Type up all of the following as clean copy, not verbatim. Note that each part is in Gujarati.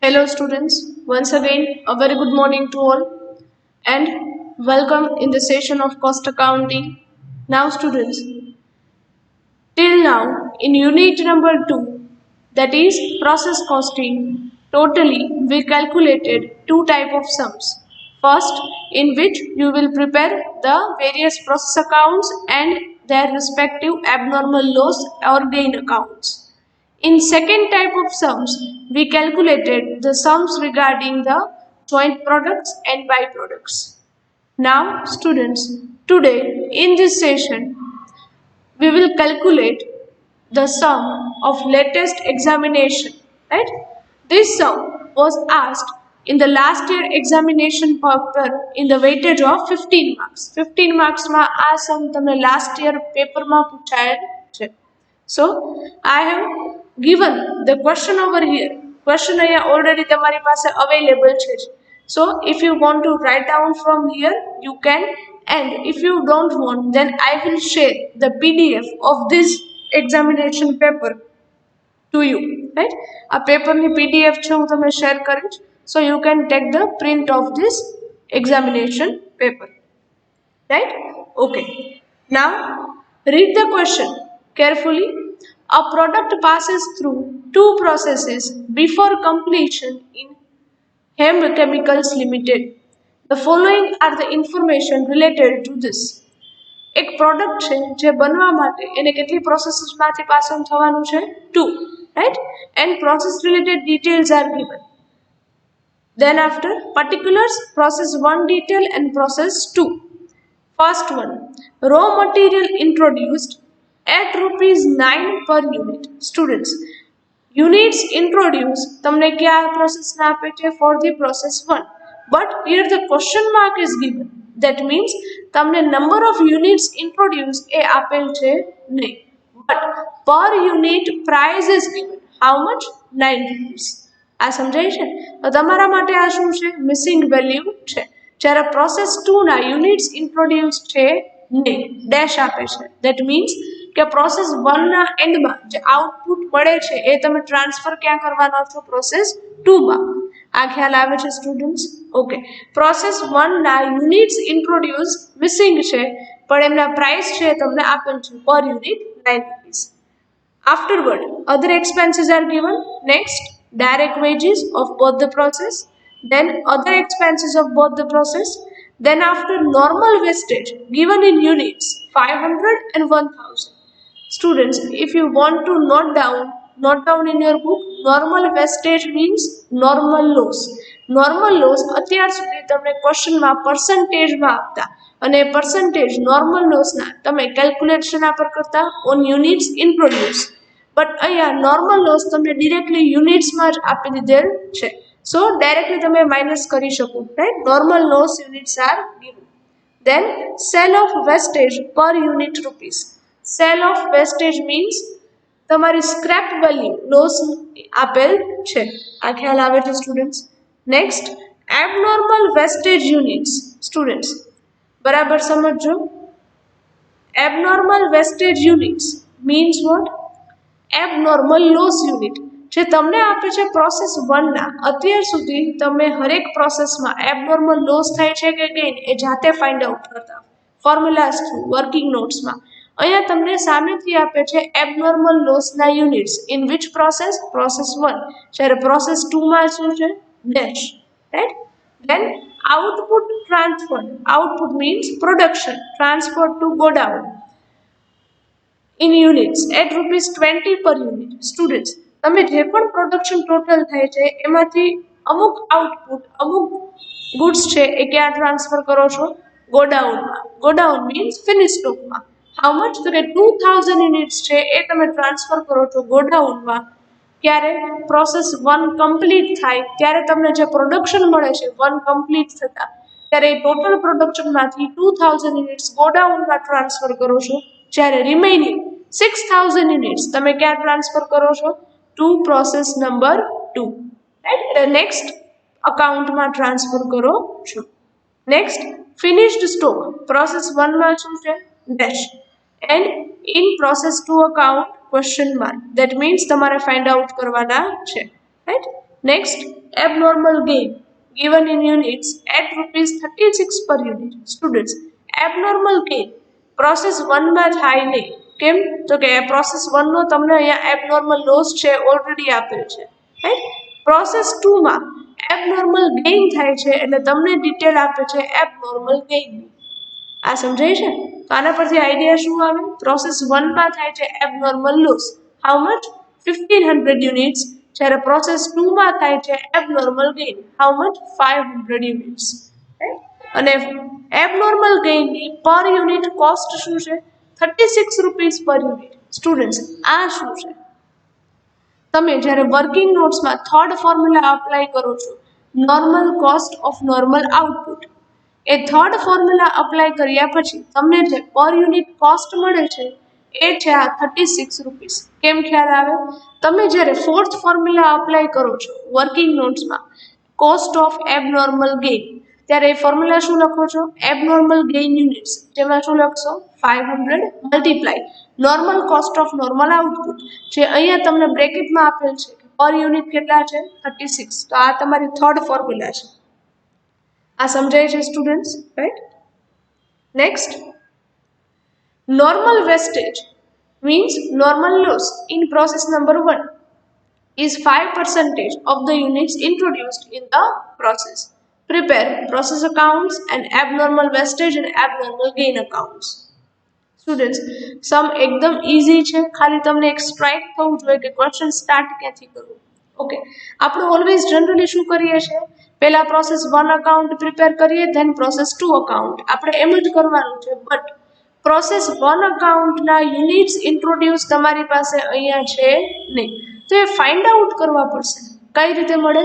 Hello students, once again a very good morning to all and welcome in the session of cost accounting. Now students, till now in unit number 2, that is process costing, totally we calculated two type of sums. First, in which you will prepare the various process accounts and their respective abnormal loss or gain accounts. In second type of sums, we calculated the sums regarding the joint products and byproducts. Now, students, today in this session, we will calculate the sum of latest examination, right? This sum was asked in the last year examination paper in the weightage of 15 marks. 15 marks માં આ sum તમને last year paper માં પૂછાયેલ છે. So, I have given the question over here. Question અહીંયા already તમારી પાસે available છે. So, if you want to write down from here, you can, and if you don't want, then I will share the PDF of this examination paper to you, right? A paper ni PDF છે હું તમને share કરીશ. So, you can take the print of this examination paper, right? Okay. Now, read the question carefully. A product passes through two processes before completion in Hem Chemicals Limited. The following are the information related to this. એક પ્રોડક્ટ છે જે બનવા માટે એને કેટલી પ્રોસેસીસમાંથી પાસ ઓન થવાનું છે 2, right? And process related details are given. Then after particulars, process 1 detail and process 2. First one, raw material introduced at rupees 9 per unit. Students, units introduced તમને કયા process ના આપે છે for the process 1. But here the question mark is given. That means તમને number of units introduced એ આપેલ છે નહીં. But per unit price is given. How much? 9 rupees. આ સમજાય છે? તો તમારા માટે આ શું છે? મિસિંગ વેલ્યુ છે. જ્યારે પ્રોસેસ 2 ના યુનિટ્સ ઇન્ટ્રોડ્યુસ છે નહીં, ડેશ આપે છે. ધેટ મીન્સ કે પ્રોસેસ 1 ના એન્ડમાં જે આઉટપુટ મળે છે એ તમે ટ્રાન્સફર ક્યાં કરવાના છો? પ્રોસેસ 2 માં. આ ખ્યાલ આવે છે સ્ટુડન્ટ્સ? ઓકે. પ્રોસેસ 1 ના યુનિટ્સ ઇન્ટ્રોડ્યુસ મિસિંગ છે, પણ એમના પ્રાઇસ છે તમને આપેલ છે પર unit 9 rupees. Afterward, other expenses are given. Next, direct wages of both the process, then other expenses of both the process, then after normal wastage given in units 500 and 1000. Students, if you want to note down in your book, normal wastage means normal loss. Normal loss અત્યાર સુધી તમને ક્વેશ્ચનમાં percentageમાં આપતા અને percentage normal lossના તમે કેલ્ક્યુલેશન પર કરતા on units introduced. But અહીંયા normal loss તમને directly unitsમાં જ આપી દીધેલ છે. So directly તમે minus કરી શકો, right? Normal loss units are given. Then sale of wastage per unit rupees. Sale of wastage means તમારી scrap value loss આપેલ છે. આ ખ્યાલ આવે છે students? Next, abnormal wastage units. Students, બરાબર સમજો. Abnormal wastage units means what? Abnormal loss unit જે તમને આપે છે પ્રોસેસ 1 ના. અત્યાર સુધી તમે હરેક પ્રોસેસમાં એબનોર્મલ લોસ થાય છે કે ગેઇન એ જાતે ફાઇન્ડ આઉટ કરતા ફોર્મ્યુલાઝ થ્રુ વર્કિંગ નોટ્સમાં. અહીંયા તમને સામેથી આપે છે એબનોર્મલ લોસના units in which process? Process 1. જ્યારે પ્રોસેસ 2 માં શું છે? Dash, right? Then output transferred. Output means production transferred to godown in units at rupees 20 per unit. Students, તમે જે પણ પ્રોડક્શન ટોટલ થાય છે એમાંથી અમુક આઉટપુટ, અમુક ગુડ્સ છે એ ક્યાં ટ્રાન્સફર કરો છો? ગોડાઉનમાં. ગોડાઉન મીન્સ ફિનિશ સ્ટોકમાં. How much? તો કે 2000 યુનિટ્સ છે એ તમે ટ્રાન્સફર કરો છો ગોડાઉનમાં. ક્યારે? પ્રોસેસ 1 કમ્પ્લીટ થાય ત્યારે તમને જે પ્રોડક્શન મળે છે 1 કમ્પ્લીટ થતા ત્યારે એ ટોટલ પ્રોડક્શનમાંથી 2000 યુનિટ્સ ગોડાઉનમાં ટ્રાન્સફર કરો છો. જ્યારે રિમેઇનિંગ 6000 યુનિટ્સ તમે ક્યાં ટ્રાન્સફર કરો છો? To process number 2, right? એટલે નેક્સ્ટ અકાઉન્ટમાં ટ્રાન્સફર કરો છો. નેક્સ્ટ, ફિનિશ્ડ સ્ટોક પ્રોસેસ 1 માં શું છે? Dash. And in process 2 account question mark. That means તમારે ફાઇન્ડ આઉટ કરવાના છે, right? Next, abnormal gain given in units at rupees 36 per unit. Students, abnormal gain process 1 માં થાય નહીં. કેમ? તો કે પ્રોસેસ 1 નો તમને અહીંયા એબનોર્મલ લોસ છે ઓલરેડી આપેલ છે. રાઈટ? પ્રોસેસ 2 માં એબનોર્મલ ગેઇન થાય છે એટલે તમને ડિટેલ આપે છે એબનોર્મલ ગેઇન. આ સમજાય છે? તો આના પરથી આઈડિયા શું આવે? પ્રોસેસ 1 માં થાય છે abnormal loss. How much? 1500 units. જ્યારે પ્રોસેસ 2 માં થાય છે abnormal gain. How much? 500 units. અને એબનોર્મલ ગેઇનની પર યુનિટ કોસ્ટ શું છે? 36 રૂપીસ પર યુનિટ. સ્ટુડન્ટ્સ, આ શું છે? તમે જ્યારે વર્કિંગ નોટ્સમાં થર્ડ ફોર્મ્યુલા અપ્લાય કરો છો, normal cost of normal output, A third formula apply કર્યા પછી તમને જે પર યુનિટ કોસ્ટ મળે છે એ છે આ 36 રૂપીસ. કેમ ખ્યાલ આવે? તમે જ્યારે ફોર્થ ફોર્મ્યુલા અપ્લાય કરો છો વર્કિંગ નોટ્સમાં કોસ્ટ ઓફ એબનોર્મલ ગેઇન, ત્યારે એ ફોર્મ્યુલા શું લખો છો? એબનોર્મલ ગેઇન યુનિટ્સ, જેમાં શું લખશો? 500 multiply normal cost of normal output, જે અહીંયા તમને બ્રેકેટમાં આપેલ છે પર યુનિટ કેટલા છે? 36. તો આ તમારી થર્ડ ફોર્મ્યુલા છે. આ સમજાય છે students? Right? Next, normal wastage means normal loss in process number 1 is 5% of the units introduced in the process. Prepare process accounts and abnormal wastage and abnormal gain accounts. Students, સમ એકદમ ઇઝી છે, ખાલી તમને એક સ્ટ્રાઇક થવું જોઈએ કે ક્વેશ્ચન સ્ટાર્ટ ક્યાંથી કરવું. ઓકે, આપણે ઓલવેઝ જનરલી શું કરીએ છીએ? પહેલા પ્રોસેસ 1 અકાઉન્ટ પ્રિપેર કરીએ, ધેન પ્રોસેસ 2 અકાઉન્ટ. આપણે એમ જ કરવાનું છે. બટ પ્રોસેસ 1 અકાઉન્ટના યુનિટ્સ ઇન્ટ્રોડ્યુસ તમારી પાસે અહીંયા છે નહીં, તો એ ફાઇન્ડ આઉટ કરવા પડશે. કઈ રીતે મળે?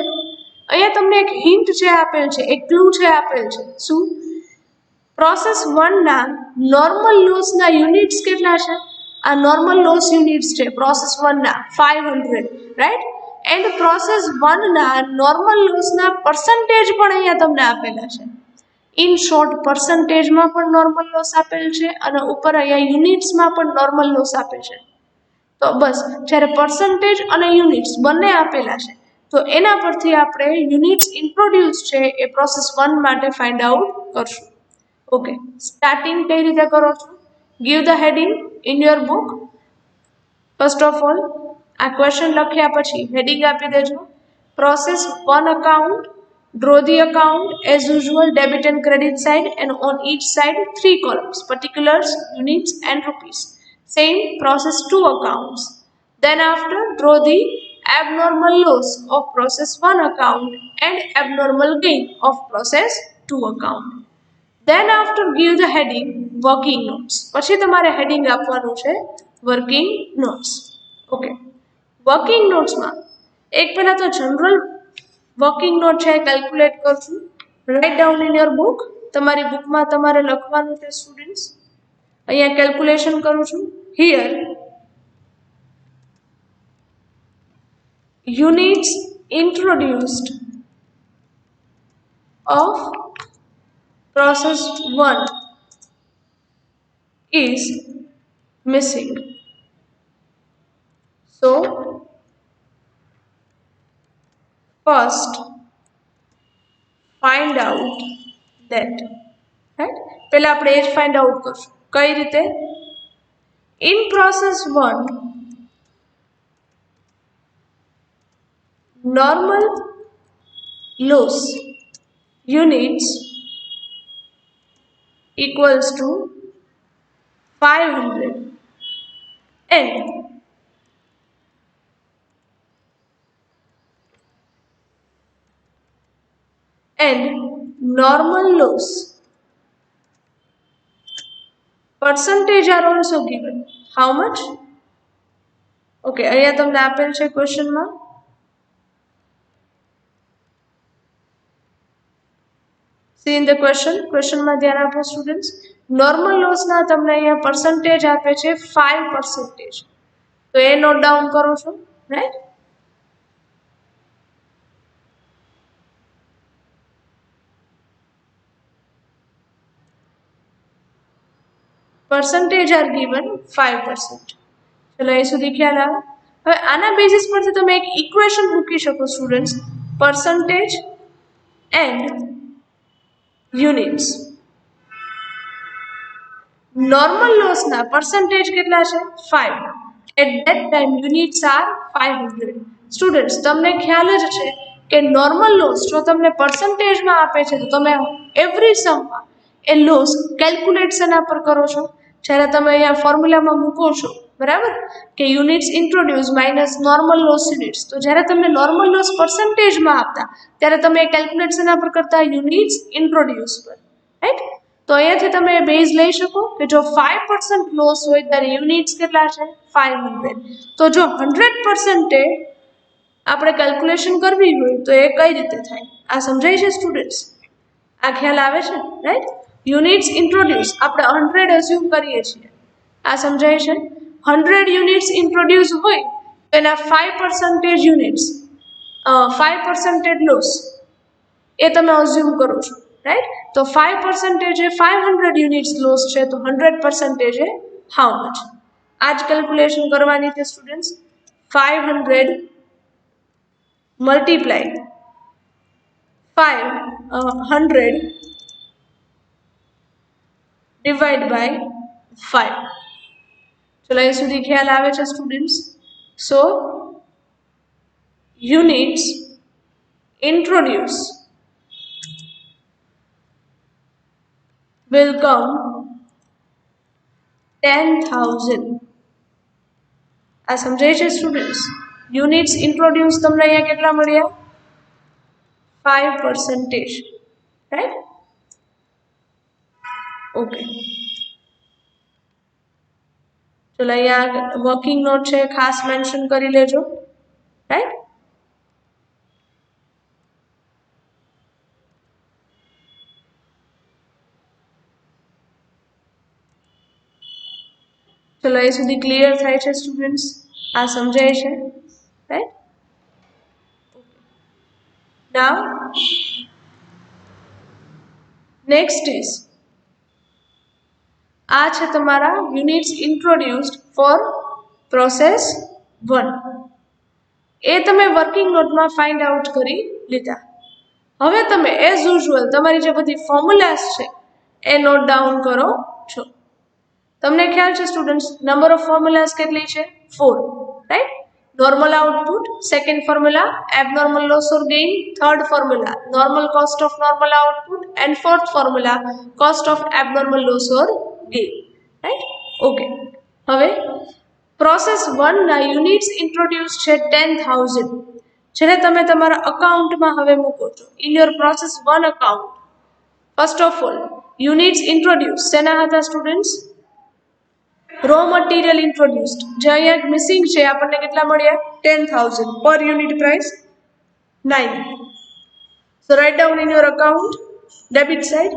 અહીંયા તમને એક હિન્ટ છે આપેલ છે, એક ક્લુ છે આપેલ છે. શું? પ્રોસેસ 1 ના નોર્મલ લોસના યુનિટ્સ કેટલા છે? આ નોર્મલ લોસ યુનિટ્સ છે પ્રોસેસ 1 ના 500, રાઈટ? એન્ડ પ્રોસેસ 1 ના નોર્મલ લોસના પર્સન્ટેજ પણ અહીંયા તમને આપેલા છે. ઇન શોર્ટ, પર્સન્ટેજમાં પણ નોર્મલ લોસ આપેલ છે અને ઉપર અહીંયા યુનિટ્સમાં પણ નોર્મલ લોસ આપે છે. તો બસ, જ્યારે પર્સન્ટેજ અને યુનિટ્સ બંને આપેલા છે તો એના પરથી આપણે યુનિટ્સ ઇન્ટ્રોડ્યુસ છે એ પ્રોસેસ 1 માટે ફાઇન્ડ આઉટ કરશું. ઓકે, સ્ટાર્ટિંગ કઈ રીતે કરો છો? Give the heading in your book. First of all, આ ક્વેશ્ચન લખ્યા પછી હેડિંગ આપી દેજો. Process 1 account, draw the account as usual, debit and credit side, and on each side 3 columns, particulars, units and rupees. Same process 2 accounts. Then after, draw the abnormal loss of process 1 account and abnormal gain of process 2 account. Then after, give the heading working notes. પછી તમારે હેડિંગ આપવાનું છે વર્કિંગ નોટ્સ. ઓકે, વર્કિંગ નોટ્સમાં એક પહેલા તો જનરલ વર્કિંગ નોટ છે કેલ્ક્યુલેટ કરશું. Write down in your book. તમારી બુકમાં તમારે લખવાનું છે સ્ટુડન્ટ્સ. અહીંયા કેલ્ક્યુલેશન કરું છું. Here units introduced of process 1 is missing. So first find out that. Right? પહેલા આપણે એ જ ફાઇન્ડ આઉટ કરશું. કઈ રીતે? In process 1, normal loss units equals to 500 and normal loss percentage are also given. How much? Okay, અહીંયા તમને આપેલ છે ક્વેશ્ચનમાં. See in the question માં ધ્યાન આપો સ્ટુડન્ટ્સ. નોર્મલ લોસના તમને અહીંયા પર્સન્ટેજ આપે છે 5%. તો એ નોટ ડાઉન કરો છો, રાઈટ? percentage are given 5%. ચલો એ સુધી ખ્યાલ આવે. હવે આના બેઝિસ પરથી તમે એક ઇક્વેશન મૂકી શકો students, percentage and units. Normal લોસના પરસેન્ટેજ કેટલા છે? 5. At that time units are 500. Students તમને ખ્યાલ જ છે કે નોર્મલ લોસ જો તમને પરસેન્ટેજમાં આપે છે તો તમે એવરી સમમાં એ લોસ કેલ્ક્યુલેટ શેના પર કરો છો? જ્યારે તમે અહીંયા ફોર્મ્યુલામાં મૂકો છો, બરાબર, કે units introduce minus normal loss units, તો જ્યારે તમને નોર્મલ લોસ પરસેન્ટેજમાં આપતા ત્યારે તમે કેલ્ક્યુલેટ શેના પર કરતા? યુનિટ્સ ઇન્ટ્રોડ્યુસ પર, રાઈટ? તો અહીંયાથી તમે બેઝ લઈ શકો કે જો 5% લોસ હોય ત્યારે યુનિટ્સ કેટલા છે? 500. તો જો 100% આપણે કેલ્ક્યુલેશન કરવી હોય તો એ કઈ રીતે થાય? આ સમજાય છે સ્ટુડન્ટ્સ? આ ખ્યાલ આવે છે, રાઈટ? યુનિટ્સ ઇન્ટ્રોડ્યુસ આપણે 100 એઝ્યુમ કરીએ છીએ, આ સમજાય છે? 100 યુનિટ્સ ઇન્ટ્રોડ્યુસ હોય તો એના 5% યુનિટ્સ 5% લોસ એ તમે અઝ્યુમ કરો છો, રાઈટ? તો 5% એ 500 યુનિટ્સ લોસ છે, તો 100% એ હાઉ મચ? આ જ કેલ્ક્યુલેશન કરવાની છે સ્ટુડન્ટ્સ. 500 multiply 500 divide by 5. ચલો અહીં સુધી ખ્યાલ આવે છે students? So units introduce will come 10,000. આ સમજાય છે સ્ટુડન્ટ્સ? યુનિટ્સ ઇન્ટ્રોડ્યુસ તમને અહીંયા કેટલા મળ્યા? 5%, રાઈટ? ઓકે, ચલો અહીંયા વર્કિંગ નોટ છે, ખાસ મેન્શન કરી લેજો, રાઈટ? ચલો એ સુધી ક્લિયર થાય છે સ્ટુડન્ટ્સ? આ સમજાય છે, રાઈટ? નાઉ નેક્સ્ટ ઇઝ આ છે તમારા યુનિટ્સ ઇન્ટ્રોડ્યુસ્ડ ફોર પ્રોસેસ 1. એ તમે વર્કિંગ નોટમાં ફાઇન્ડ આઉટ કરી લીધા. હવે તમે એઝ યુઝ્યુઅલ તમારી જે બધી ફોર્મ્યુલાસ છે એ નોટ ડાઉન કરો છો. તમને ખ્યાલ છે સ્ટુડન્ટ્સ નંબર ઓફ ફોર્મ્યુલાસ કેટલી છે? 4, right? Normal output, second formula abnormal loss or gain, third formula normal cost of normal output and fourth formula cost of abnormal loss or gain, right? Okay, હવે પ્રોસેસ 1 ના યુનિટ્સ ઇન્ટ્રોડ્યુસ છે 10,000, જેને તમે તમારા અકાઉન્ટમાં હવે મૂકો છો in your process 1 account. First of all units introduce શેના હતા સ્ટુડન્ટ્સ? રો મટીરિયલ ઇન્ટ્રોડ્યુસ્ડ, જે અહીંયા મિસિંગ છે, આપણને કેટલા મળ્યા? 10,000. પર unit price 9. So write down in your account debit side.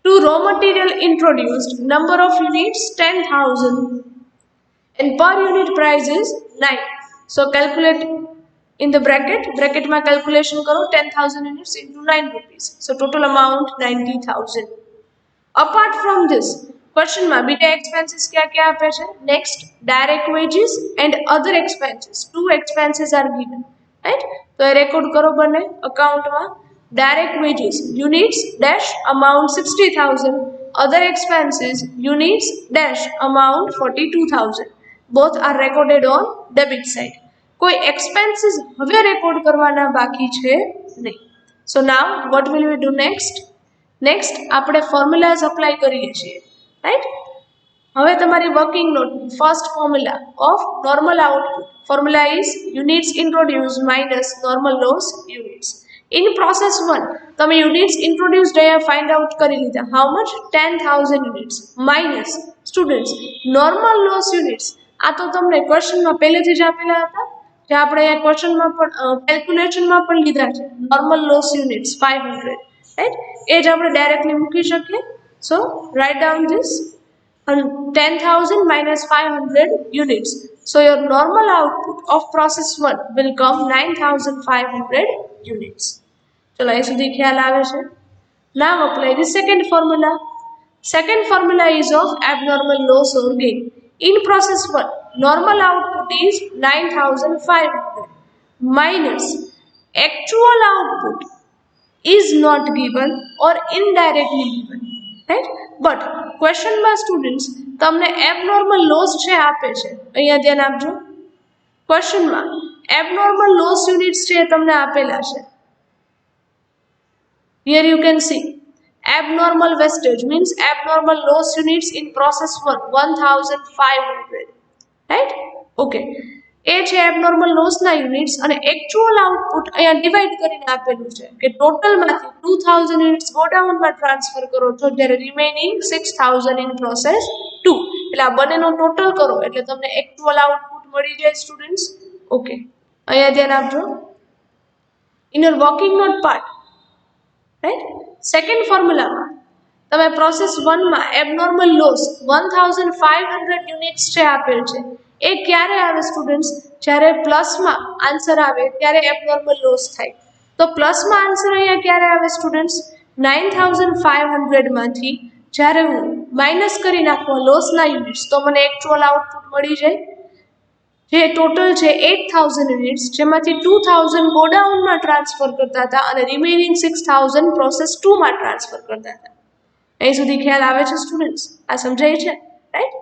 To raw material introduced, number of units 10,000 and per unit price is 9. So calculate in the bracket માં calculation કરો 10,000 units into 9 rupees. So total amount 90,000. Apart from this, question માં બીજા expenses क्या આપે છે? Next, direct wages and other expenses. 2 expenses are given, right? તો એ રેકોર્ડ કરો બંને અકાઉન્ટમાં. Direct wages units dash amount 60,000, other expenses units dash amount 42,000. Both are recorded on debit side. કોઈ expenses હવે રેકોર્ડ કરવાના બાકી છે નહીં. So now what will we do next? Next આપણે ફોર્મ્યુલાઝ અપ્લાય કરીએ છીએ, રાઈટ? હવે તમારી વર્કિંગ નોટની first formula of normal output, formula is units introduce minus normal loss units. In process 1 તમે યુનિટ્સ ઇન્ટ્રોડ્યુસ્ડ અહીંયા ફાઇન્ડ આઉટ કરી લીધા. How much? 10,000 units minus students normal loss units. આ તો તમને ક્વેશ્ચનમાં પહેલેથી જ આપેલા હતા, જે આપણે અહીંયા ક્વેશ્ચનમાં પણ કેલ્ક્યુલેશનમાં પણ લીધા છે. Normal loss units 500, right? એ જ આપણે ડાયરેક્ટલી મૂકી શકીએ. સો write down this 10,000 minus 500 units. So your normal output of process 1 will come 9,500 units. ચલો એ સુધી ખ્યાલ આવે છે? Now apply the second formula. Second formula is of abnormal loss or gain. In process 1 normal output is 9500 minus actual output is not given or indirectly given, right? But question માં students તમને abnormal loss છે આપે છે, અહીંયા ધ્યાન આપજો. ક્વેશ્ચન માં abnormal loss units છે તમને આપેલા છે. Here you can see abnormal wastage means abnormal loss units in process 1 1500, right? Okay, એ છે abnormal loss ના યુનિટ્સ અને actual output અહીંયા ડિવાઈડ કરીને આપેલું છે કે ટોટલ માંથી 2000 યુનિટ્સ ગોડાઉન માં ટ્રાન્સફર કરો છો જ્યારે રિમેનિંગ 6000 ઇન પ્રોસેસ 2, એટલે આ બંનેનો ટોટલ કરો એટલે તમને actual output મળી જાય સ્ટુડન્ટ્સ. ઓકે, અહીંયા ધ્યાન આપજો. In your working note part, right, second ફોર્મ્યુલામાં તમે પ્રોસેસ 1 માં એબનોર્મલ લોસ 1500 યુનિટ્સ છે આપેલ છે. એ ક્યારે આવે સ્ટુડન્ટ્સ? જ્યારે પ્લસમાં આન્સર આવે ત્યારે એબનોર્મલ લોસ થાય. તો પ્લસમાં આન્સર અહીંયા ક્યારે આવે સ્ટુડન્ટ્સ? 9500 માંથી જ્યારે હું માઇનસ કરી નાખું લોસના યુનિટ્સ તો મને એકચ્યુઅલ આઉટપુટ મળી જાય, જે ટોટલ છે 8000 યુનિટ્સ, જેમાંથી 2000 ગોડાઉનમાં ટ્રાન્સફર કરતા હતા અને રિમેનિંગ 6000 પ્રોસેસ 2 માં ટ્રાન્સફર કરતા હતા. અહીં સુધી ખ્યાલ આવે છે સ્ટુડન્ટ્સ? આ સમજાય છે, રાઈટ?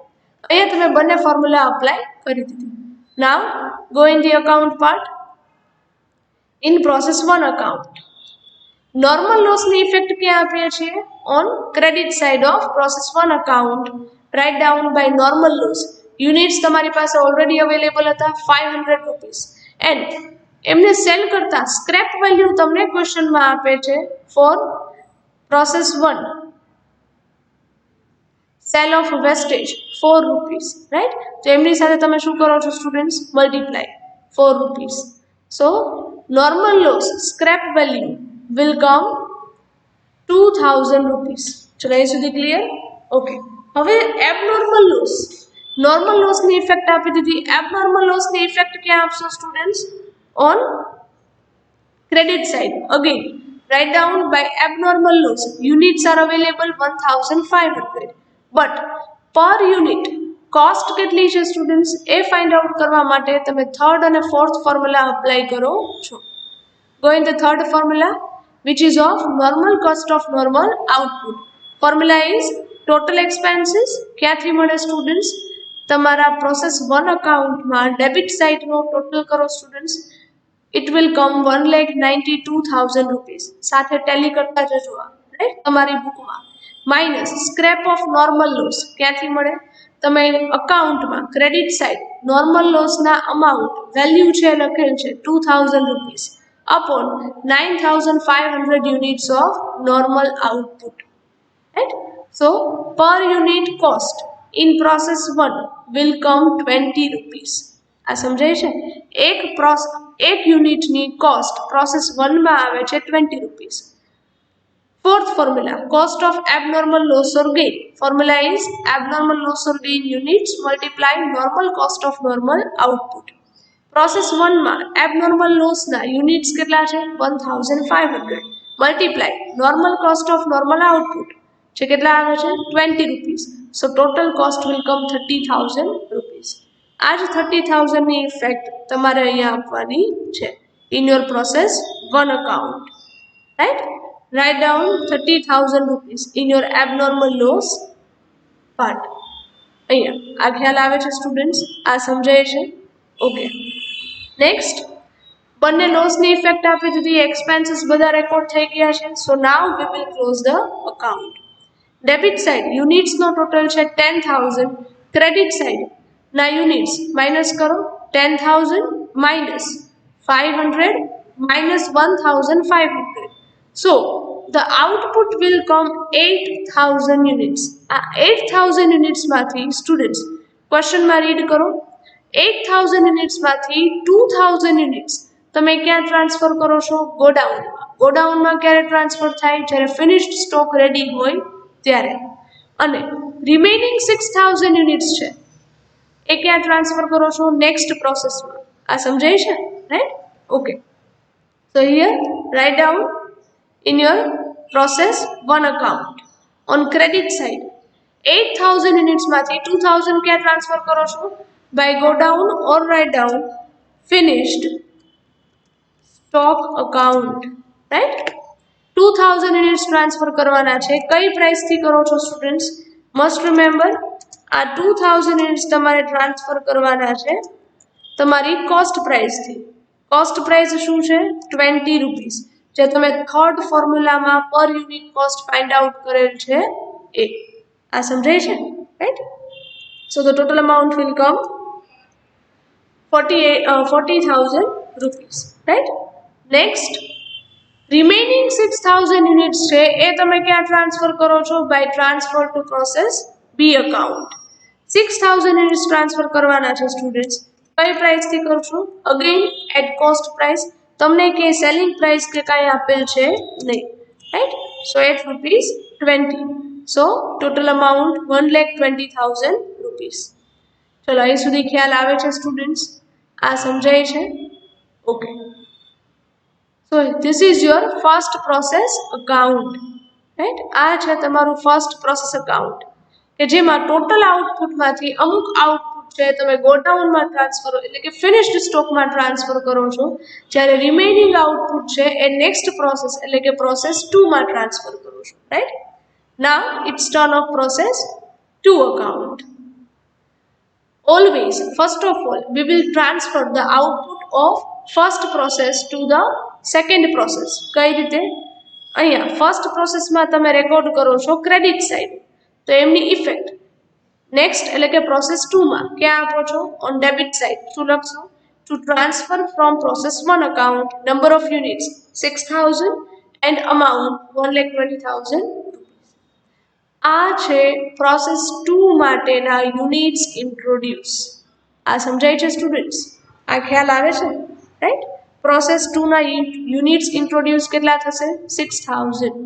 અહીંયા તમે બંને ફોર્મ્યુલા અપ્લાય કરી દીધી. Now go in the account part. In process 1 account normal લોસની ઇફેક્ટ ક્યાં આપીએ છીએ? On credit side of process 1 account. Write down by normal loss. Units તમારી પાસે ઓલરેડી અવેલેબલ હતા 500 રૂપીસ એન્ડ એમને સેલ કરતા સ્ક્રેપ વેલ્યુ તમને ક્વેશ્ચનમાં આપે છે for process 1 sale of wastage 4 rupees, right? તો એમની સાથે તમે શું કરો છો students? Multiply 4 rupees. So normal loss scrap value will come 2000 rupees. ચલો અહીં સુધી ક્લિયર? ઓકે, હવે એબનોર્મલ લોસ, નોર્મલ લોસની ઇફેક્ટ આપી દીધી. એબનોર્મલ લોસની ઇફેક્ટ ક્યાં આપશો students? On credit side. Again write down by abnormal loss. Units are available 1500 but per unit cost કેટલી છે સ્ટુડન્ટ્સ? એ ફાઇન્ડ આઉટ કરવા માટે તમે થર્ડ અને ફોર્થ ફોર્મ્યુલા અપ્લાય કરો છો. Go in the third formula which is of normal cost of normal output. Formula is total expenses. ક્યાંથી મળે સ્ટુડન્ટ્સ? તમારા પ્રોસેસ 1 અકાઉન્ટમાં ડેબિટ સાઇડનો ટોટલ કરો students. It will come 1,92,000 rupees. સાથે ટેલી કરતા જજો, રાઈટ, તમારી બુકમાં. Minus scrap of normal loss. ક્યાંથી મળે? તમે અકાઉન્ટમાં ક્રેડિટ સાઇડ નોર્મલ લોસના અમાઉન્ટ વેલ્યુ છે લખેલ છે 2000 rupees upon 9500 units of normal output, right? So per unit cost in process 1 will come 20 rupees. આ સમજાય છે? એક યુનિટની કોસ્ટ પ્રોસેસ 1 માં આવે છે 20 rupees. Fourth formula, cost of abnormal loss or gain. Formula is abnormal loss or gain units multiply normal cost of normal output. Process 1 માં એબનોર્મલ લોસના યુનિટ્સ કેટલા છે? 1500 multiply normal cost of normal output છે કેટલા આવે છે? 20 rupees. So total cost will come 30,000 rupees. આ જ 30,000 ની ઇફેક્ટ તમારે અહીંયા આપવાની છે in your process 1 account, right? Right ડાઉન 30,000 rupees in your abnormal loss part. અહીંયા આ ખ્યાલ આવે છે સ્ટુડન્ટ્સ? આ સમજાય છે? ઓકે, નેક્સ્ટ બંને લોસની ઇફેક્ટ આપી દીધી. એક્સપેન્સીસ બધા રેકોર્ડ થઈ ગયા છે. So now we will close the account. Debit side યુનિટ્સનો ટોટલ છે 10,000. ક્રેડિટ સાઇડ ના યુનિટ્સ માઇનસ કરો. 10,000 minus 500 minus 1,500. So the output will come 8,000 units. આ 8,000 યુનિટ્સમાંથી સ્ટુડન્ટ્સ ક્વેશ્ચનમાં રીડ કરો. 8,000 યુનિટ્સમાંથી 2,000 યુનિટ્સ તમે ક્યાં ટ્રાન્સફર કરો છો? ગોડાઉનમાં. ગોડાઉનમાં ક્યારે ટ્રાન્સફર થાય? જ્યારે ફિનિશ્ડ સ્ટોક રેડી હોય ત્યારે. અને રિમેનિંગ 6,000 યુનિટ્સ છે એ ક્યાં ટ્રાન્સફર કરો છો? નેક્સ્ટ પ્રોસેસમાં. આ સમજાય છે, right? Okay, so here write down in your process 1 account on credit side 8,000 યુનિટ્સમાંથી 2,000 ક્યાં ટ્રાન્સફર કરો છો? by go down or write down finished stock account, right? 2000 units transfer કરવાના છે. કઈ પ્રાઇસ થી કરો છો સ્ટુડન્ટ્સ? મસ્ટ રિમેમ્બર, આ 2000 યુનિટ્સ તમારે ટ્રાન્સફર કરવાના છે તમારી કોસ્ટ પ્રાઇસ થી. કોસ્ટ પ્રાઇસ શું છે? 20 રૂપીસ, જે તમે થર્ડ ફોર્મ્યુલામાં પર યુનિટ કોસ્ટ ફાઇન્ડ આઉટ કરેલ છે એ. આ સમજાય છે, right? So the total amount will come 40,000 rupees, right? Next, remaining 6,000 units છે એ તમે ક્યાં ટ્રાન્સફર કરો છો? by transfer to process B account. 6,000 units transfer કરવાના છે સ્ટુડન્ટ્સ. કઈ પ્રાઇસ થી કરશો? Again at cost price. તમને કે સેલિંગ પ્રાઇસ કે કાંઈ આપેલ છે નહીં, right? So at ₹20. So total amount 1,20,000 rupees. ચલો અહીં સુધી ખ્યાલ આવે છે સ્ટુડન્ટ્સ? આ સમજાય છે? Okay. So this is your first process account, right? આ છે તમારું ફર્સ્ટ પ્રોસેસ અકાઉન્ટ કે જેમાં ટોટલ આઉટપુટમાંથી અમુક આઉટપુટ છે તમે ગોડાઉનમાં ટ્રાન્સફર એટલે કે ફિનિશ્ડ સ્ટોકમાં ટ્રાન્સફર કરો છો, જ્યારે રિમેઇનિંગ આઉટપુટ છે એ નેક્સ્ટ પ્રોસેસ એટલે કે પ્રોસેસ 2 માં ટ્રાન્સફર કરો છો, right? Now it's turn of process 2 account. Always, first of all, we will transfer the output of first process to the second process. કઈ રીતે? અહીંયા ફર્સ્ટ પ્રોસેસમાં તમે રેકોર્ડ કરો છો ક્રેડિટ સાઇડ, તો એમની ઇફેક્ટ નેક્સ્ટ એટલે કે પ્રોસેસ 2 માં ક્યાં આપો છો? On debit side. શું લખશો? Two transfer from process 1 account number of units 6,000 and amount 1,20,000. આ છે પ્રોસેસ 2 માટેના યુનિટ્સ ઇન્ટ્રોડ્યુસ. આ સમજાય છે સ્ટુડન્ટ્સ? આ ખ્યાલ આવે છે, રાઈટ? પ્રોસેસ 2 ના યુનિટ્સ ઇન્ટ્રોડ્યુસ કેટલા થશે? 6,000.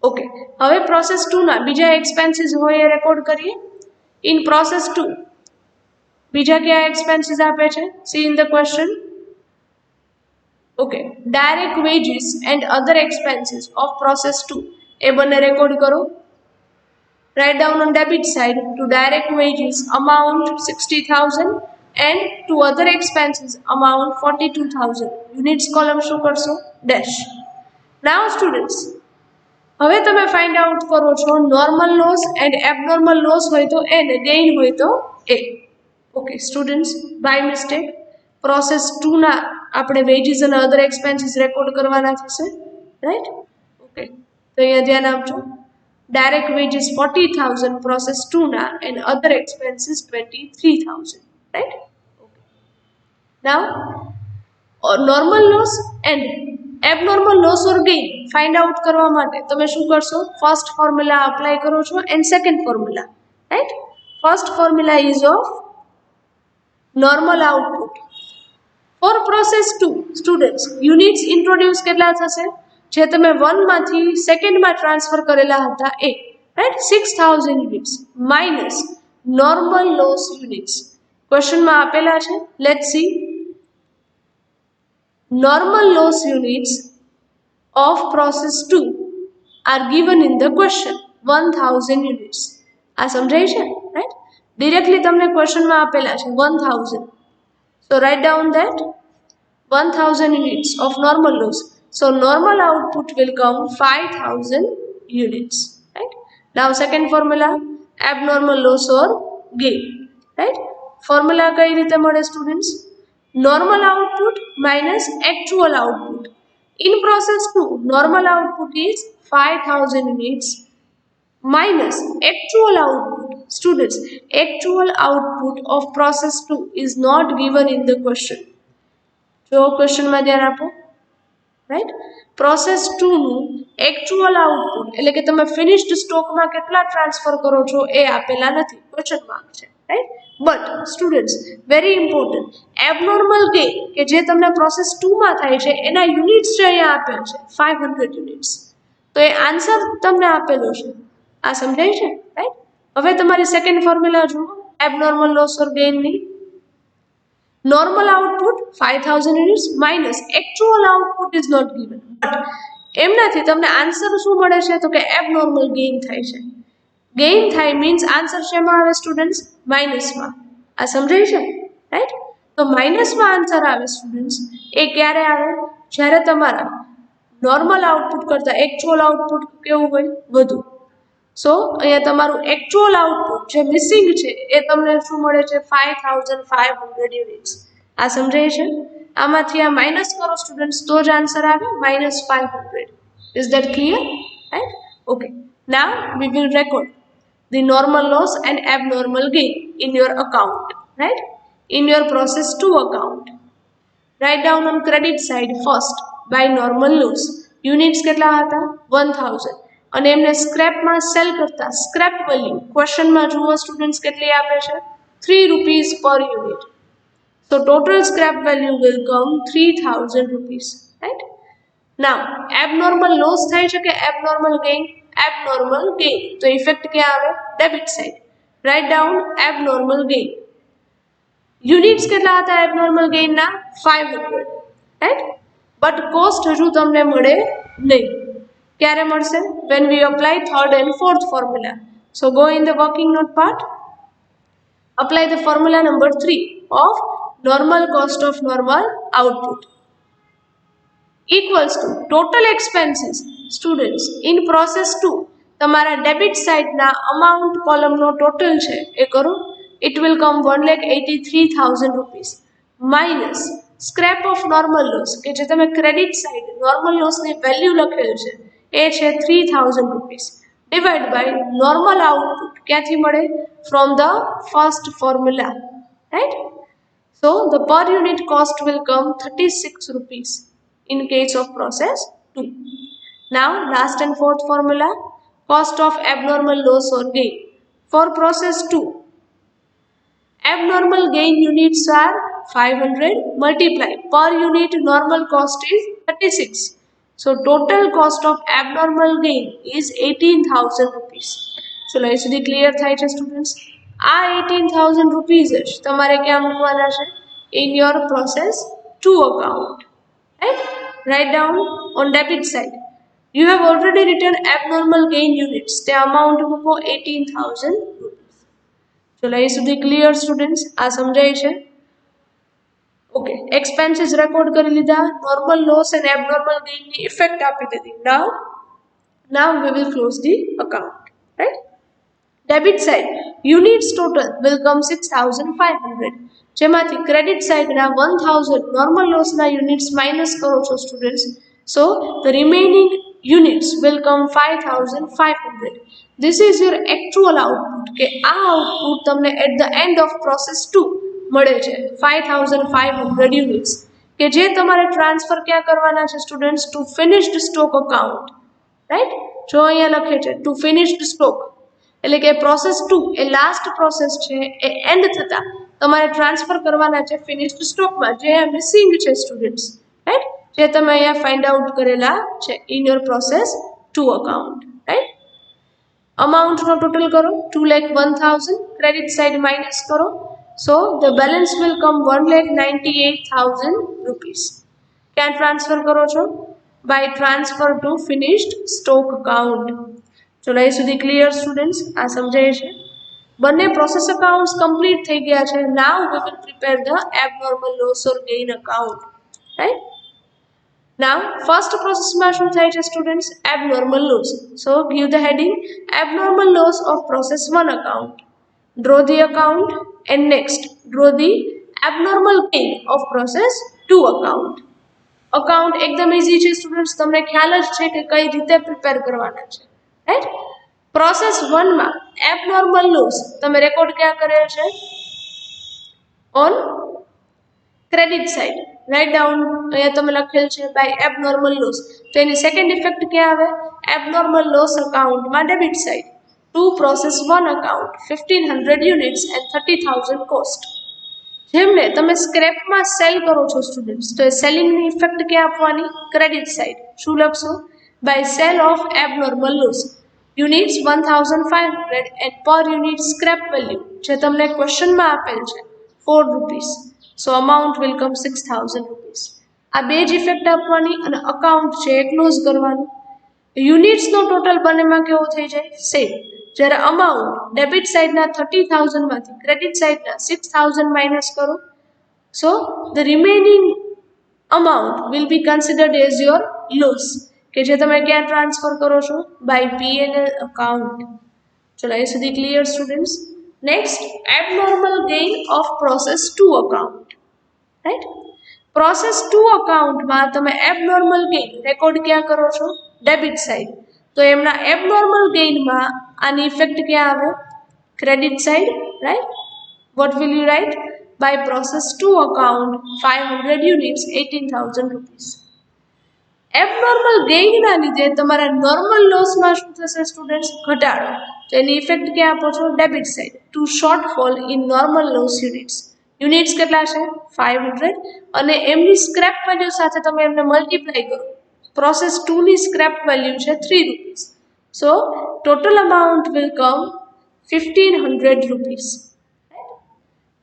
ઓકે. હવે પ્રોસેસ 2 ના બીજા એક્સપેન્સીસ હોય એ રેકોર્ડ કરીએ. ઇન પ્રોસેસ 2 બીજા કયા એક્સપેન્સીસ આપે છે? C in the question. Okay. Direct veggies and other expenses of process 2 એ બંને રેકોર્ડ કરો. Write down on debit side to direct wages amount 60,000 and to other expenses amount 42,000. Units column શું કરશો? Dash. Now students, હવે તમે ફાઇન્ડ આઉટ કરો છો normal loss and abnormal loss હોય તો એ ને ગેઇન હોય તો એ. Okay students, by mistake process 2 ના આપણે વેજીસ અને અધર એક્સપેન્સીસ રેકોર્ડ કરવાના થશે, રાઈટ? ઓકે, તો અહીંયા ધ્યાન આપજો. Direct wages 40,000 process 2 na and other expenses 23,000, right? Okay. Now normal loss and abnormal loss or gain find out કરવા માટે તમે શું કરશો? ફર્સ્ટ ફોર્મ્યુલા અપ્લાય કરો છો and second formula, right? First formula is of normal output. For process 2 students units introduce કેટલા થશે? જે તમે 1 માંથી સેકન્ડમાં ટ્રાન્સફર કરેલા હતા એ, right? 6,000 units minus normal loss units ક્વેશ્ચનમાં આપેલા છે. Let's see. Normal loss units of process 2 are given in the question 1,000 units. આ સમજાય છે, રાઈટ? ડિરેક્ટલી તમને ક્વેશ્ચનમાં આપેલા છે 1,000. So write down that 1,000 units of normal loss. So normal output will come 5,000 units, right? Now second formula, abnormal loss or gain, right? Formula કઈ રીતે મળે students? Normal output minus actual output. In process 2, normal output is 5,000 units minus actual output. Students, actual output of process 2 is not given in the question. જો ક્વેશ્ચનમાં ધ્યાન આપો, રાઈટ? પ્રોસેસ 2 નું એક્ચ્યુઅલ આઉટપુટ એટલે કે તમે ફિનિશ્ડ સ્ટોકમાં કેટલા ટ્રાન્સફર કરો છો એ આપેલા નથી, ક્વેશ્ચન માર્ક છે, right? But students very important, abnormal gain કે જે તમને પ્રોસેસ 2 માં થાય છે એના યુનિટ્સ જે અહીંયા આપેલ છે 500 યુનિટ્સ, તો એ આન્સર તમને આપેલો છે. આ સમજાય છે, રાઈટ? હવે તમારી સેકન્ડ ફોર્મ્યુલા જુઓ abnormal loss or ગેઇનની. Normal output 5,000 units minus actual output is not given. But એમનાથી તમને આન્સર શું મળે છે? તો કે એબનોર્મલ ગેઇન થાય છે. ગેઇન થાય મીન્સ આન્સર શેમાં આવે સ્ટુડન્ટ્સ? માઇનસમાં. આ સમજાય છે, રાઈટ? તો માઇનસમાં આન્સર આવે સ્ટુડન્ટ્સ એ ક્યારે આવે? જ્યારે તમારા નોર્મલ આઉટપુટ કરતાં એકચ્યુઅલ આઉટપુટ કેવું હોય? વધુ. સો અહીંયા તમારું એકચ્યુઅલ આઉટપુટ જે મિસિંગ છે એ તમને શું મળે છે? 5500 યુનિટ્સ. આ સમજાય છે? આમાંથી આ માઇનસ કરો સ્ટુડન્ટ્સ તો જ આન્સર આવે -500. Is that clear? Right? Okay. Now we will record the normal loss and abnormal gain in your account. Right? In your process 2 account. Write down on credit side first by normal loss. Units કેટલા હતા? 1000. અને એમને સ્ક્રેપમાં સેલ કરતા સ્ક્રેપ વેલ્યુ ક્વેશ્ચનમાં જુઓ સ્ટુડન્ટ્સ કેટલી આપે છે? 3 rupees per unit. So total scrap value will come 3000 rupees. Right? Now abnormal loss થાય છે કે abnormal gain? Abnormal gain. તો ઇફેક્ટ ક્યાં આવે? Debit side. Write down abnormal gain. Units કેટલા હતા abnormal gain ના? 500. Right? But cost હજુ તમને મળે નહીં. ક્યારે મળશે? When we apply third and fourth formula. So go in the working note part. Apply the formula number 3 of normal cost of normal output equals to total expenses students in process 2 તમારા ડેબિટ સાઇડના અમાઉન્ટ કોલમનો ટોટલ છે એ કરો. It will come 1,83,000 rupees minus scrap of normal loss કે જે તમે ક્રેડિટ સાઇડ નોર્મલ લોસની વેલ્યુ લખેલ છે એ છે 3000 rupees divide by normal output ક્યાંથી મળે? From the first formula. Right? So the per unit cost will come 36 rupees in case of process 2. Now last and fourth formula, cost of abnormal loss or gain. For process 2, abnormal gain units are 500 multiply per unit normal cost is 36. So total cost of abnormal gain is 18,000 rupees. ચલો એ સુધી ક્લિયર થાય છે સ્ટુડન્ટ્સ? આ 18,000 rupees જ તમારે ક્યાં મૂકવાના છે? In your process 2 account. Right? Write down on debit side. You have already written abnormal gain units. The amount મૂકો 18,000 rupees. ચલો એ સુધી ક્લિયર સ્ટુડન્ટ્સ? આ સમજાય છે? ઓકે, એક્સપેન્સીસ રેકોર્ડ કરી લીધા, નોર્મલ લોસ એન્ડ એબનોર્મલ ગેઇનની ઇફેક્ટ આપી દીધી. Now we will close the account. Right? Debit side units total will come 6,500. જેમાંથી ક્રેડિટ સાઇડના 1000 નોર્મલ લોસના યુનિટ્સ માઇનસ કરો છો students. So the remaining units will come 5,500. This is your actual output કે આ આઉટપુટ તમને at the end of process 2 મળે છે 5,500 યુનિટ્સ કે જે તમારે ટ્રાન્સફર ક્યાં કરવાના છે students? To finished stock account. Right? જો અહીંયા લખે છે ટુ ફિનિશ્ડ સ્ટોક એટલે કે પ્રોસેસ 2 એ લાસ્ટ પ્રોસેસ છે એ એન્ડ થતા તમારે ટ્રાન્સફર કરવાના છે ફિનિશ્ડ સ્ટોકમાં જે મિસિંગ છે સ્ટુડન્ટ્સ. રાઈટ? જે તમે અહીંયા ફાઇન્ડ આઉટ કરેલા છે in your process 2 account. Right? અમાઉન્ટનો ટોટલ કરો 2,01,000 ક્રેડિટ સાઇડ માઇનસ કરો. So the balance will come 1,98,000 rupees. ક્યાં ટ્રાન્સફર કરો છો? By transfer to finished stock account. ચલો એ સુધી ક્લિયર સ્ટુડન્ટ્સ? આ સમજાય છે? બંને પ્રોસેસ અકાઉન્ટ્સ કમ્પ્લીટ થઈ ગયા છે. Now we will prepare the abnormal loss or gain account. Right? Now first processમાં શું થાય છે students? Abnormal loss. So give the heading abnormal loss of process 1 account. Draw the account and next draw the abnormal gain of process 2 account. Account એકદમ ઈઝી છે સ્ટુડન્ટ્સ, તમને ખ્યાલ જ છે કે કઈ રીતે પ્રિપેર કરવાના છે. રાઈટ? પ્રોસેસ 1 માં એબનોર્મલ લોસ તમે રેકોર્ડ ક્યાં કરેલ છે? On credit side. Write down અહીંયા તમે લખેલ છે બાય એબનોર્મલ લોસ. તો એની સેકન્ડ ઇફેક્ટ ક્યાં આવે? એબનોર્મલ લોસ અકાઉન્ટમાં debit side. To process 1 account 1,500 units and 30,000 cost. જેમને તમે સ્ક્રેપમાં સેલ કરો છો સ્ટુડન્ટ્સ તો એ સેલિંગની ઇફેક્ટ ક્યાં આપવાની? Credit side. શું લખશો? By cell of abnormal loss units 1,500 and per unit scrap value જે તમને ક્વેશ્ચનમાં આપેલ છે 4 rupees. So amount will come 6,000 rupees. આ બે જ ઇફેક્ટ આપવાની અને અકાઉન્ટ છે એ ક્લોઝ કરવાનું. યુનિટ્સનો ટોટલ બંનેમાં કેવો થઈ જાય? સેમ. જ્યારે અમાઉન્ટ ડેબિટ સાઇડના 30,000 માંથી ક્રેડિટ સાઇડના 6,000 માઇનસ કરો, so the remaining amount will be considered as your loss કે જે તમે ક્યાં ટ્રાન્સફર કરો છો બાય P&L account. ચલો એ સુધી clear students. Next abnormal gain of process 2 account, right. Process 2 અકાઉન્ટમાં તમે એબનોર્મલ ગેઇન રેકોર્ડ ક્યાં કરો છો ડેબિટ સાઇડ, તો એમના એબનોર્મલ ગેઇનમાં આની ઇફેક્ટ ક્યાં આવે credit side, right. What will you write by process 2 account 500 units 18,000 rupees. Abnormal ગેઇનના લીધે તમારા નોર્મલ લોસમાં શું થશે સ્ટુડન્ટ્સ ઘટાડો, તો એની ઇફેક્ટ ક્યાં આપો છો debit side to shortfall in normal loss units. Units કેટલા છે 500 અને એમની સ્ક્રેપ વેલ્યુ સાથે તમે એમને મલ્ટીપ્લાય કરો. પ્રોસેસ 2 ની સ્ક્રેપ વેલ્યુ છે 3 rupees, so total amount will come 1500 rupees.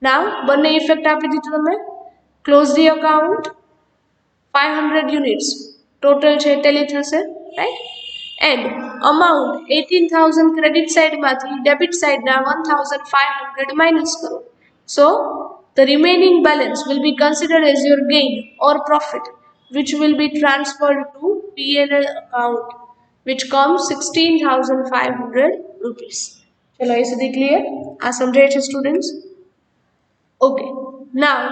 Now બંને ઇફેક્ટ આપી દીધું તમે. Close the account 500 units total છે ટેલી થશે, રાઈટ. એન્ડ અમાઉન્ટ 18,000 ક્રેડિટ સાઇડમાંથી ડેબિટ સાઇડના 1,500 માઇનસ કરો, so the remaining balance will be considered as your gain or profit which will be transferred to P&L account which comes 16,500 rupees. ચલો એ સુધી ક્લિયર, આ સમજાય છે સ્ટુડન્ટ્સ? ઓકે. નાવ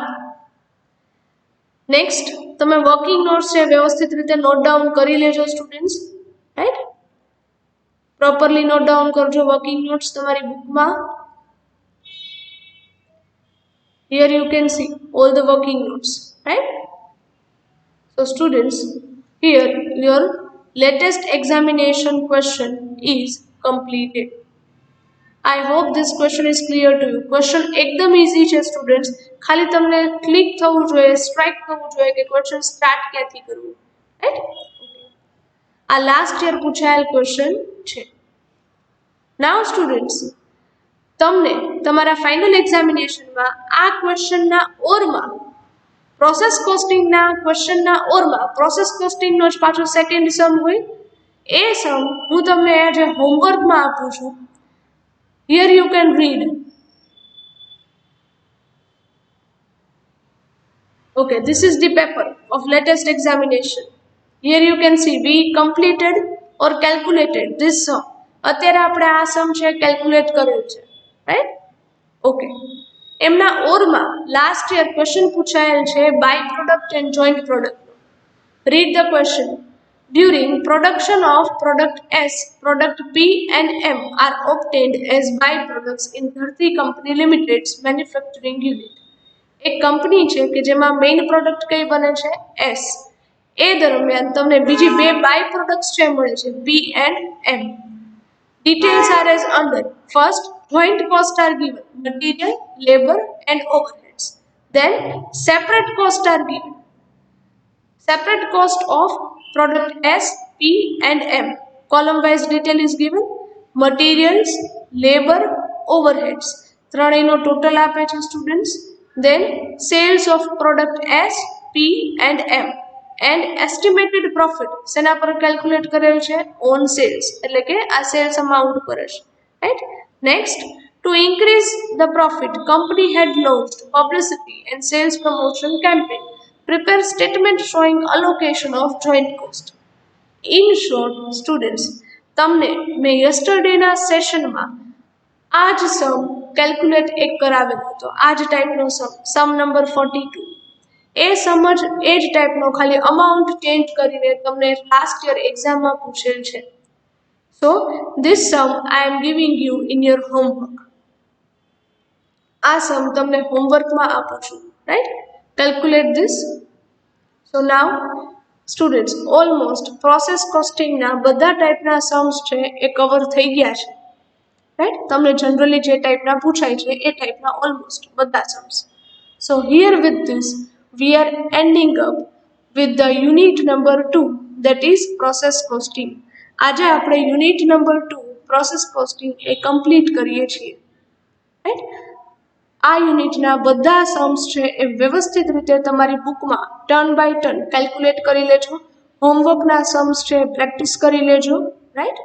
નેક્સ્ટ તમે વર્કિંગ નોટ્સ છે વ્યવસ્થિત રીતે નોટ ડાઉન કરી લેજો students, right. Properly note down કરજો વર્કિંગ નોટ્સ તમારી બુકમાં. Here you can see all the working notes, right? So students, here your latest examination question is completed. I hope this question is clear to you. Question એકદમ easy છે students, ખાલી તમને ક્લિક થવું જોઈએ, સ્ટ્રાઇક થવું જોઈએ કે ક્વેશ્ચન સ્ટાર્ટ ક્યાંથી કરવું, રાઈટ. આ લાસ્ટ યર પૂછાયેલ ક્વેશ્ચન છે. નાઉ સ્ટુડન્ટ્સ તમને તમારા ફાઇનલ એક્ઝામિનેશનમાં આ ક્વેશ્ચનના ઓરમાં પ્રોસેસ કોસ્ટિંગના ક્વેશ્ચનના ઓરમાં પ્રોસેસ કોસ્ટિંગનો જ પાછો સેકન્ડ સમ હોય, એ સમ હું તમને આજે હોમવર્કમાં આપું છું. Here you can read. Okay, this is the paper of latest examination. Here you can see we completed or calculated this sum. અત્યારે આપણે આ સમ છે કેલ્ક્યુલેટ કરેલ છે, રાઈટ. ઓકે. એમના ઓરમાં લાસ્ટ યર ક્વેશ્ચન પૂછાયેલ છે by product and joint product. Read the question. During production of product S, product P and M are obtained as by products in Dharti company limited's manufacturing unit. એક કંપની છે કે જેમાં મેઇન પ્રોડક્ટ કઈ બને છે એસ, એ દરમિયાન તમને બીજી બે બાય પ્રોડક્ટ્સ છે મળે છે P and M. Details are as under. First, joint costs are given, material, labor and overheads. Then, separate costs are given. Separate cost of product S, P and M. Column wise detail is given. Materials, labor, overheads. ત્રણેયનો total આપે છે students. Then, sales of product S, P and M. And estimated profit સેના પર કેલ્ક્યુલેટ કરેલ છે ઓન સેલ્સ, એટલે કે આ સેલ્સ અમાઉન્ટ પર છે, right. Next, to increase the profit company had launched publicity and sales promotion campaign. Prepare statement showing allocation of joint cost. In short students, તમને મેં યસ્ટરડેના સેશનમાં આ જ સમ કેલ્ક્યુલેટ એક કરાવેલો હતો, આ જ ટાઈપનો સમ નંબર 42. એ સમજ એ જ ટાઈપનો ખાલી અમાઉન્ટ ચેન્જ કરીને તમને લાસ્ટ યર એક્ઝામમાં પૂછેલ છે. So this sum I am giving you in your homework. આ સમ તમને હોમવર્કમાં આપું છું, right. Calculate this. So now students almost process કોસ્ટિંગના બધા ટાઈપના સમ્સ છે એ કવર થઈ ગયા છે, રાઈટ. તમને જનરલી જે ટાઈપના પૂછાય છે એ ટાઈપના ઓલમોસ્ટ બધા Sam's. So here with this we are ending up with the unit number 2, that is process costing. આજે આપણે યુનિટ નંબર 2 પ્રોસેસ કોસ્ટિંગ એ કમ્પ્લીટ કરીએ છીએ, રાઈટ. આ યુનિટના બધા સમ્સ છે એ વ્યવસ્થિત રીતે તમારી બુકમાં ટર્ન બાય ટર્ન કેલ્ક્યુલેટ કરી લેજો. હોમવર્કના સમ્સ છે પ્રેક્ટિસ કરી લેજો, right.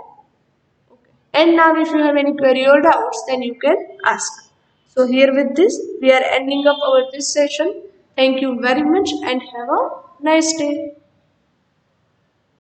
And now if you have any query or doubts, then you can ask. So here with this, we are ending up our this session. Thank you very much and have a nice day.